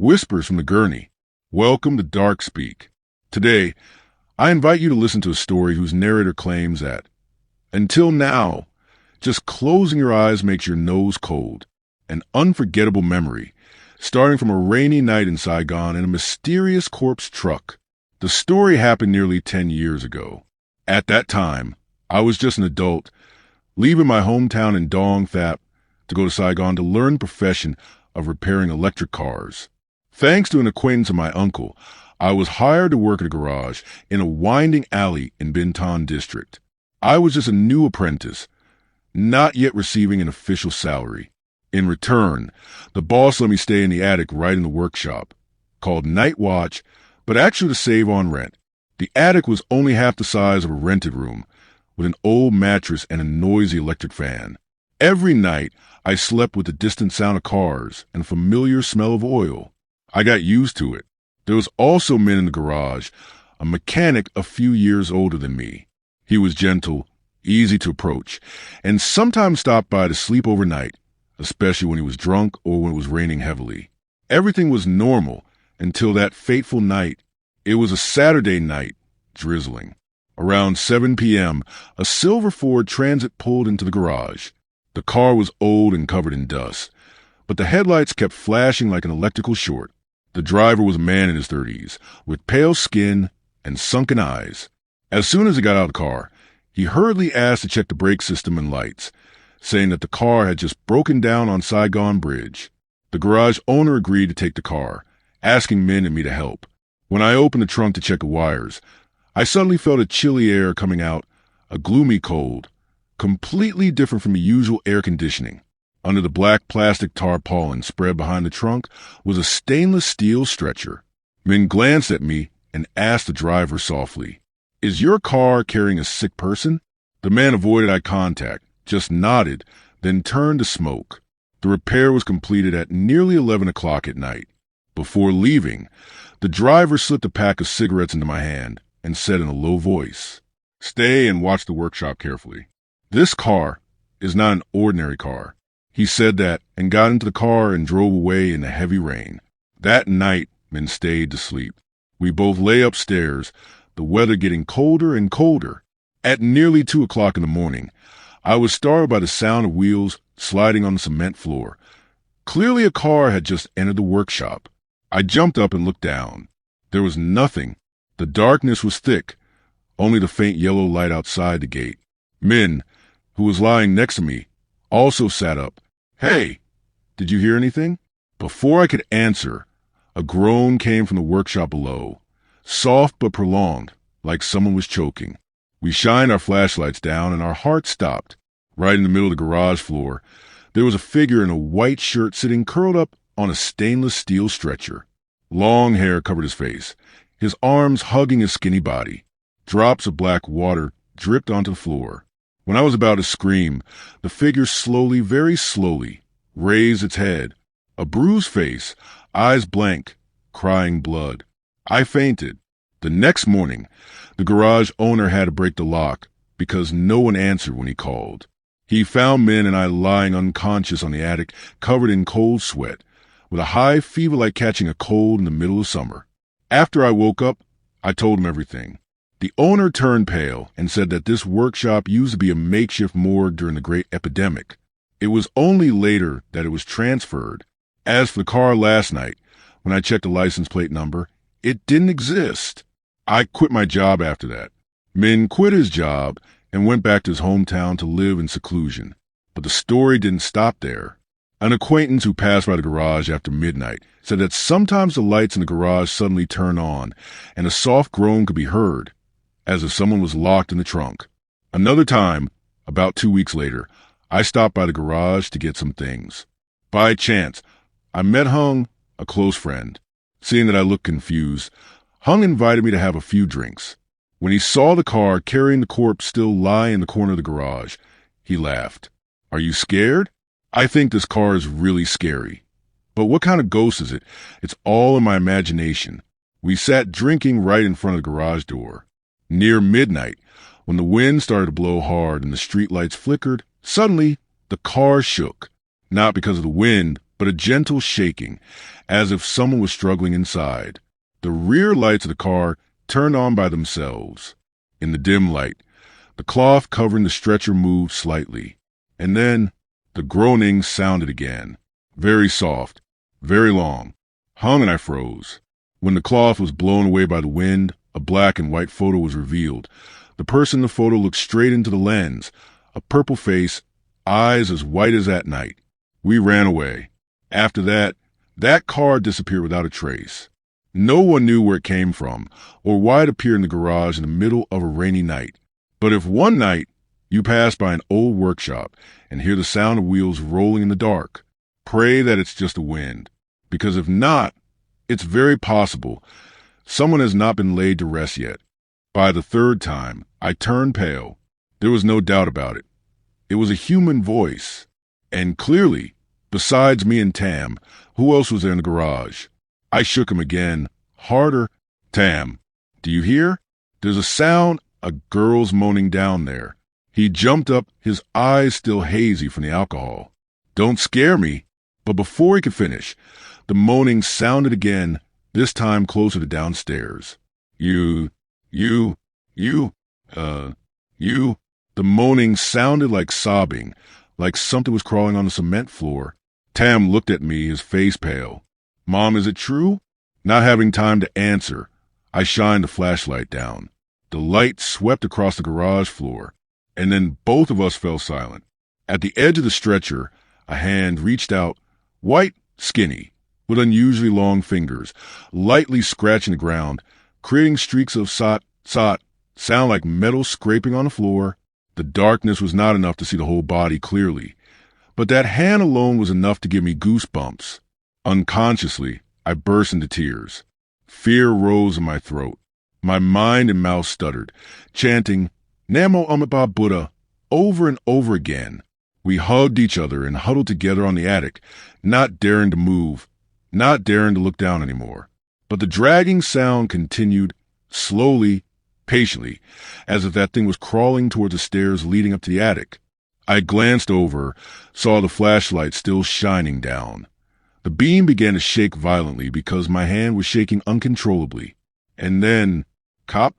whispers from the gurney. Welcome to Dark Speak. Today, I invite you to listen to a story whose narrator claims that, until now, just closing your eyes makes your nose cold. An unforgettable memory, starting from a rainy night in Saigon in a mysterious corpse truck. The story happened nearly 10 years ago. At that time, I was just an adult, leaving my hometown in Dong Thap to go to Saigon to learn the profession of repairing electric cars. Thanks to an acquaintance of my uncle, I was hired to work at a garage in a winding alley in Bintan district. I was just a new apprentice, not yet receiving an official salary. In return, the boss let me stay in the attic right in the workshop, called Night Watch, but actually to save on rent. The attic was only half the size of a rented room, with an old mattress and a noisy electric fan. Every night, I slept with the distant sound of cars and a familiar smell of oil. I got used to it. There was also men in the garage, a mechanic a few years older than me. He was gentle, easy to approach, and sometimes stopped by to sleep overnight, especially when he was drunk or when it was raining heavily. Everything was normal until that fateful night. It was a Saturday night, drizzling. Around 7 p.m., a silver Ford Transit pulled into the garage. The car was old and covered in dust, but the headlights kept flashing like an electrical short. The driver was a man in his 30s, with pale skin and sunken eyes. As soon as he got out of the car, he hurriedly asked to check the brake system and lights, saying that the car had just broken down on Saigon Bridge. The garage owner agreed to take the car, asking men and me to help. When I opened the trunk to check the wires, I suddenly felt a chilly air coming out, a gloomy cold, completely different from the usual air conditioning. Under the black plastic tarpaulin spread behind the trunk was a stainless steel stretcher. Men glanced at me and asked the driver softly, "Is your car carrying a sick person?" The man avoided eye contact, just nodded, then turned to smoke. The repair was completed at nearly 11 o'clock at night. Before leaving, the driver slipped a pack of cigarettes into my hand and said in a low voice, "Stay and watch the workshop carefully. This car is not an ordinary car." He said that and got into the car and drove away in the heavy rain. That night, men stayed to sleep. We both lay upstairs, the weather getting colder and colder. At nearly 2 o'clock in the morning, I was startled by the sound of wheels sliding on the cement floor. Clearly a car had just entered the workshop. I jumped up and looked down. There was nothing. The darkness was thick, only the faint yellow light outside the gate. Min, who was lying next to me, also sat up. "Hey, did you hear anything?" Before I could answer, a groan came from the workshop below, soft but prolonged, like someone was choking. We shined our flashlights down and our hearts stopped. Right in the middle of the garage floor, there was a figure in a white shirt sitting curled up on a stainless steel stretcher. Long hair covered his face, his arms hugging his skinny body. Drops of black water dripped onto the floor. When I was about to scream, the figure slowly, very slowly, raised its head. A bruised face, eyes blank, crying blood. I fainted. The next morning, the garage owner had to break the lock because no one answered when he called. He found Min and I lying unconscious on the attic, covered in cold sweat, with a high fever like catching a cold in the middle of summer. After I woke up, I told him everything. The owner turned pale and said that this workshop used to be a makeshift morgue during the Great Epidemic. It was only later that it was transferred. As for the car last night, when I checked the license plate number, it didn't exist. I quit my job after that. Min quit his job and went back to his hometown to live in seclusion. But the story didn't stop there. An acquaintance who passed by the garage after midnight said that sometimes the lights in the garage suddenly turn on and a soft groan could be heard, as if someone was locked in the trunk. Another time, about 2 weeks later, I stopped by the garage to get some things. By chance, I met Hung, a close friend. Seeing that I looked confused, Hung invited me to have a few drinks. When he saw the car carrying the corpse still lying in the corner of the garage, he laughed. "Are you scared? I think this car is really scary. But what kind of ghost is it? It's all in my imagination." We sat drinking right in front of the garage door. Near midnight, when the wind started to blow hard and the streetlights flickered, suddenly the car shook. Not because of the wind, but a gentle shaking, as if someone was struggling inside. The rear lights of the car turned on by themselves. In the dim light, the cloth covering the stretcher moved slightly, and then the groaning sounded again. Very soft, very long. Hung and I froze. When the cloth was blown away by the wind, a black and white photo was revealed. The person in the photo looked straight into the lens, a purple face, eyes as white as that night. We ran away. After that, that car disappeared without a trace. No one knew where it came from or why it appeared in the garage in the middle of a rainy night. But if one night you pass by an old workshop and hear the sound of wheels rolling in the dark, pray that it's just the wind, because if not, it's very possible someone has not been laid to rest yet. By the third time, I turned pale. There was no doubt about it. It was a human voice. And clearly, besides me and Tam, who else was there in the garage? I shook him again, harder. Tam, do you hear? There's a sound, a girl's moaning down there. He jumped up, his eyes still hazy from the alcohol. Don't scare me. But before he could finish, the moaning sounded again, this time closer to downstairs. You. The moaning sounded like sobbing, like something was crawling on the cement floor. Tam looked at me, his face pale. Mom, is it true? Not having time to answer, I shined the flashlight down. The light swept across the garage floor, and then both of us fell silent. At the edge of the stretcher, a hand reached out, white, skinny, with unusually long fingers, lightly scratching the ground, creating streaks of sound like metal scraping on the floor. The darkness was not enough to see the whole body clearly, but that hand alone was enough to give me goosebumps. Unconsciously, I burst into tears. Fear rose in my throat. My mind and mouth stuttered, chanting, Namo Amida Buddha, over and over again. We hugged each other and huddled together on the attic, not daring to move, not daring to look down anymore. But the dragging sound continued, slowly, patiently, as if that thing was crawling toward the stairs leading up to the attic. I glanced over, saw the flashlight still shining down. The beam began to shake violently because my hand was shaking uncontrollably. And then, cop,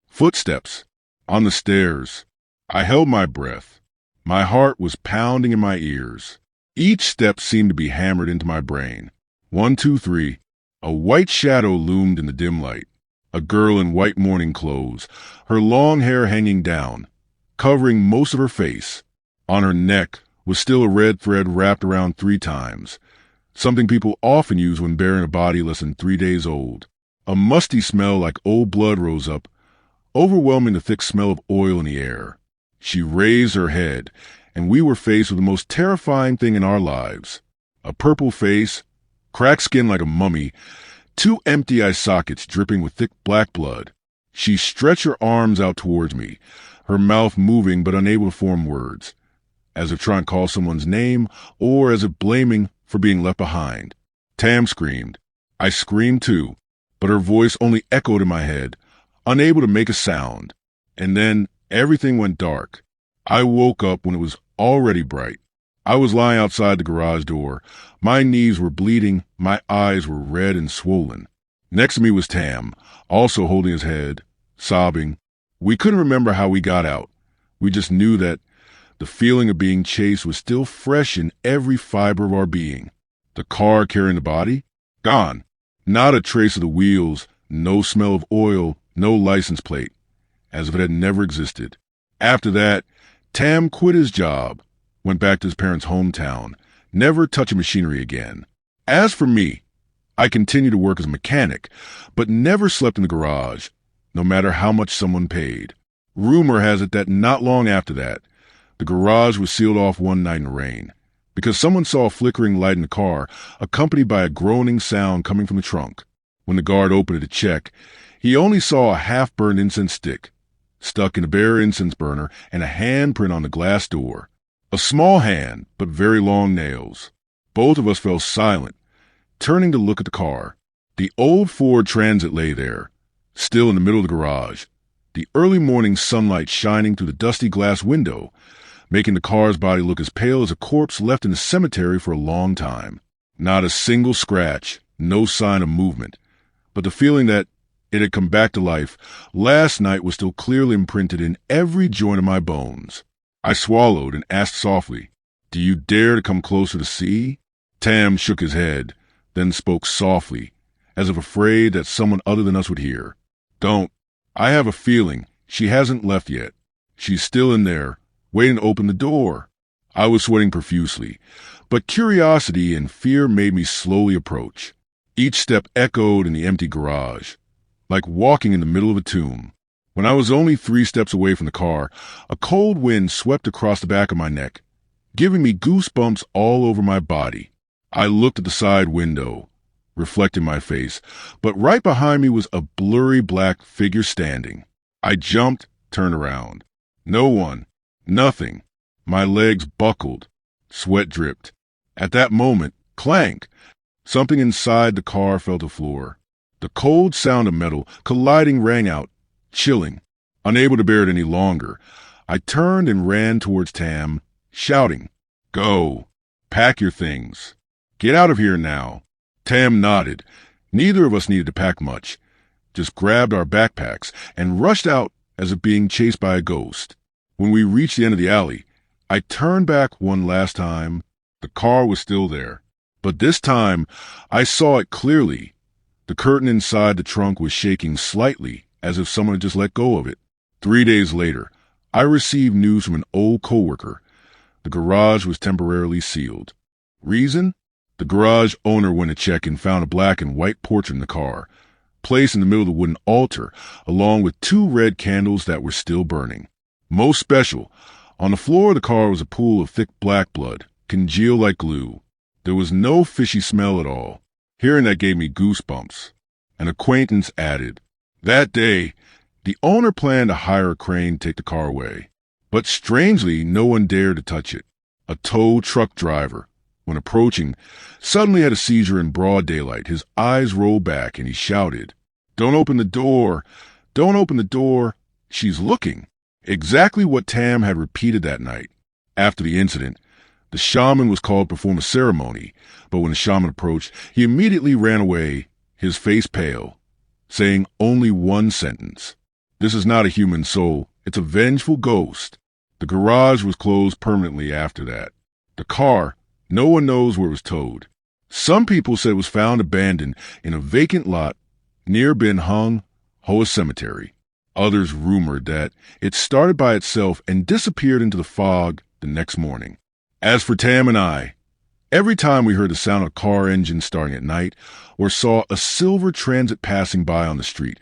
footsteps on the stairs. I held my breath. My heart was pounding in my ears. Each step seemed to be hammered into my brain. 1, 2, 3. A white shadow loomed in the dim light. A girl in white mourning clothes, her long hair hanging down, covering most of her face. On her neck was still a red thread wrapped around 3 times, something people often use when burying a body less than 3 days old. A musty smell like old blood rose up, overwhelming the thick smell of oil in the air. She raised her head, and we were faced with the most terrifying thing in our lives. A purple face, cracked skin like a mummy, 2 empty eye sockets dripping with thick black blood. She stretched her arms out towards me, her mouth moving but unable to form words, as if trying to call someone's name or as if blaming for being left behind. Tam screamed. I screamed too, but her voice only echoed in my head, unable to make a sound. And then everything went dark. I woke up when it was already bright. I was lying outside the garage door. My knees were bleeding, my eyes were red and swollen. Next to me was Tam, also holding his head, sobbing. We couldn't remember how we got out. We just knew that the feeling of being chased was still fresh in every fiber of our being. The car carrying the body? Gone. Not a trace of the wheels, no smell of oil, no license plate, as if it had never existed. After that, Tam quit his job, went back to his parents' hometown, never touching machinery again. As for me, I continued to work as a mechanic, but never slept in the garage, no matter how much someone paid. Rumor has it that not long after that, the garage was sealed off one night in the rain, because someone saw a flickering light in the car, accompanied by a groaning sound coming from the trunk. When the guard opened it to check, he only saw a half-burned incense stick, stuck in a bare incense burner, and a handprint on the glass door. A small hand, but very long nails. Both of us fell silent, turning to look at the car. The old Ford Transit lay there, still in the middle of the garage, the early morning sunlight shining through the dusty glass window. making the car's body look as pale as a corpse left in a cemetery for a long time. Not a single scratch, no sign of movement, but the feeling that it had come back to life last night was still clearly imprinted in every joint of my bones. I swallowed and asked softly, "Do you dare to come closer to see?" Tam shook his head, then spoke softly, as if afraid that someone other than us would hear. "Don't. I have a feeling she hasn't left yet. She's still in there, waiting to open the door." I was sweating profusely, but curiosity and fear made me slowly approach. Each step echoed in the empty garage, like walking in the middle of a tomb. When I was only 3 steps away from the car, a cold wind swept across the back of my neck, giving me goosebumps all over my body. I looked at the side window, reflecting my face, but right behind me was a blurry black figure standing. I jumped, turned around. No one. Nothing. My legs buckled. Sweat dripped. At that moment, clank! Something inside the car fell to the floor. The cold sound of metal colliding rang out, chilling. Unable to bear it any longer, I turned and ran towards Tam, shouting, "Go! Pack your things! Get out of here now!" Tam nodded. Neither of us needed to pack much. Just grabbed our backpacks and rushed out as if being chased by a ghost. When we reached the end of the alley, I turned back one last time. The car was still there, but this time I saw it clearly. The curtain inside the trunk was shaking slightly, as if someone had just let go of it. 3 days later, I received news from an old coworker. The garage was temporarily sealed. Reason? The garage owner went to check and found a black and white portrait in the car, placed in the middle of the wooden altar, along with 2 red candles that were still burning. Most special, on the floor of the car was a pool of thick black blood, congealed like glue. There was no fishy smell at all. Hearing that gave me goosebumps. An acquaintance added, "That day, the owner planned to hire a crane to take the car away. But strangely, no one dared to touch it. A tow truck driver, when approaching, suddenly had a seizure in broad daylight. His eyes rolled back and he shouted, 'Don't open the door! Don't open the door! She's looking!'" Exactly what Tam had repeated that night. After the incident, the shaman was called to perform a ceremony, but when the shaman approached, he immediately ran away, his face pale, saying only one sentence: "This is not a human soul, it's a vengeful ghost." The garage was closed permanently after that. The car, no one knows where it was towed. Some people said it was found abandoned in a vacant lot near Ben Hung Hoa Cemetery. Others rumored that it started by itself and disappeared into the fog the next morning. As for Tam and I, every time we heard the sound of a car engine starting at night or saw a silver transit passing by on the street,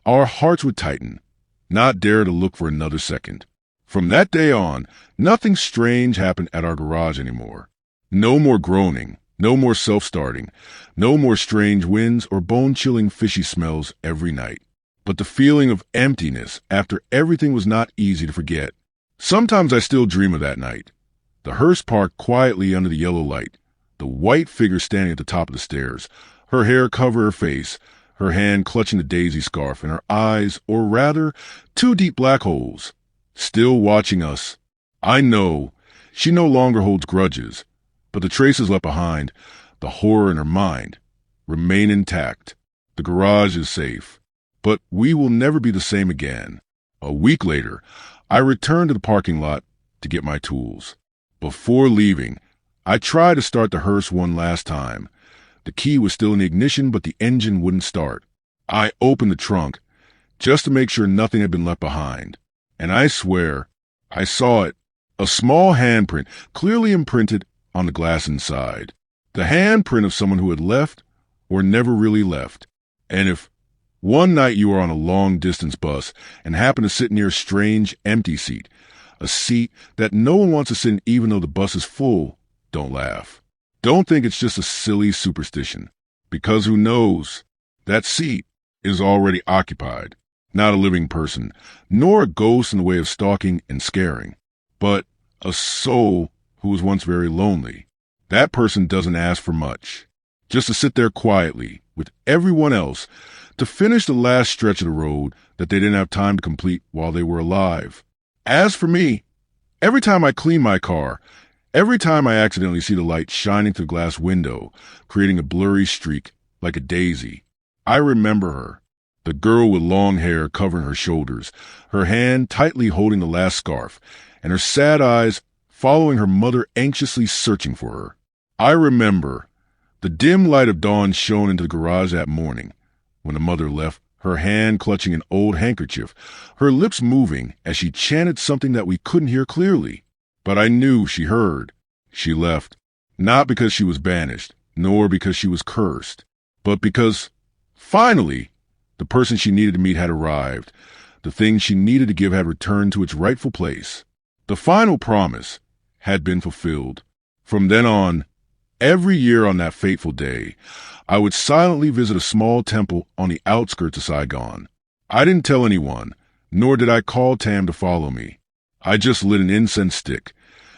our hearts would tighten, not dare to look for another second. From that day on, nothing strange happened at our garage anymore. No more groaning, no more self-starting, no more strange winds or bone-chilling fishy smells every night. But the feeling of emptiness after everything was not easy to forget. Sometimes I still dream of that night. The hearse parked quietly under the yellow light, the white figure standing at the top of the stairs, her hair cover her face, her hand clutching the daisy scarf, and her eyes, or rather, 2 deep black holes, still watching us. I know she no longer holds grudges, but the traces left behind, the horror in her mind, remain intact. The garage is safe, but we will never be the same again. A week later, I returned to the parking lot to get my tools. Before leaving, I tried to start the hearse one last time. The key was still in the ignition, but the engine wouldn't start. I opened the trunk just to make sure nothing had been left behind. And I swear, I saw it, a small handprint clearly imprinted on the glass inside. The handprint of someone who had left or never really left. And if one night you are on a long-distance bus and happen to sit near a strange, empty seat, a seat that no one wants to sit in even though the bus is full, don't laugh. Don't think it's just a silly superstition, because who knows? That seat is already occupied. Not a living person, nor a ghost in the way of stalking and scaring, but a soul who was once very lonely. That person doesn't ask for much, just to sit there quietly with everyone else to finish the last stretch of the road that they didn't have time to complete while they were alive. As for me, Every time I clean my car, every time I accidentally see the light shining through the glass window, creating a blurry streak like a daisy, I remember her. The girl with long hair covering her shoulders, her hand tightly holding the last scarf, and her sad eyes following her mother anxiously searching for her. I remember the dim light of dawn shone into the garage that morning when the mother left, her hand clutching an old handkerchief, her lips moving as she chanted something that we couldn't hear clearly. But I knew she heard. She left, not because she was banished, nor because she was cursed, but because, finally, the person she needed to meet had arrived. The thing she needed to give had returned to its rightful place. The final promise had been fulfilled. From then on, every year on that fateful day, I would silently visit a small temple on the outskirts of Saigon. I didn't tell anyone, nor did I call Tam to follow me. I just lit an incense stick,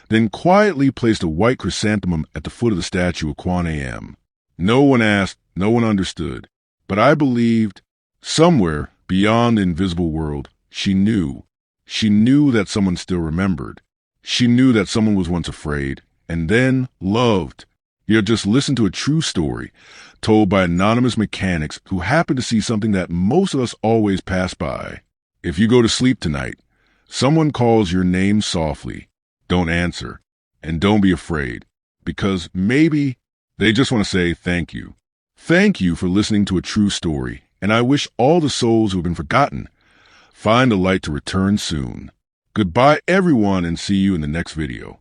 then quietly placed a white chrysanthemum at the foot of the statue of Kwan Am. No one asked, no one understood, but I believed somewhere beyond the invisible world, she knew. She knew that someone still remembered. She knew that someone was once afraid, and then loved. You have just listened to a true story told by anonymous mechanics who happen to see something that most of us always pass by. If you go to sleep tonight, someone calls your name softly. Don't answer, and don't be afraid, because maybe they just want to say thank you. Thank you for listening to a true story, and I wish all the souls who have been forgotten find a light to return soon. Goodbye, everyone, and see you in the next video.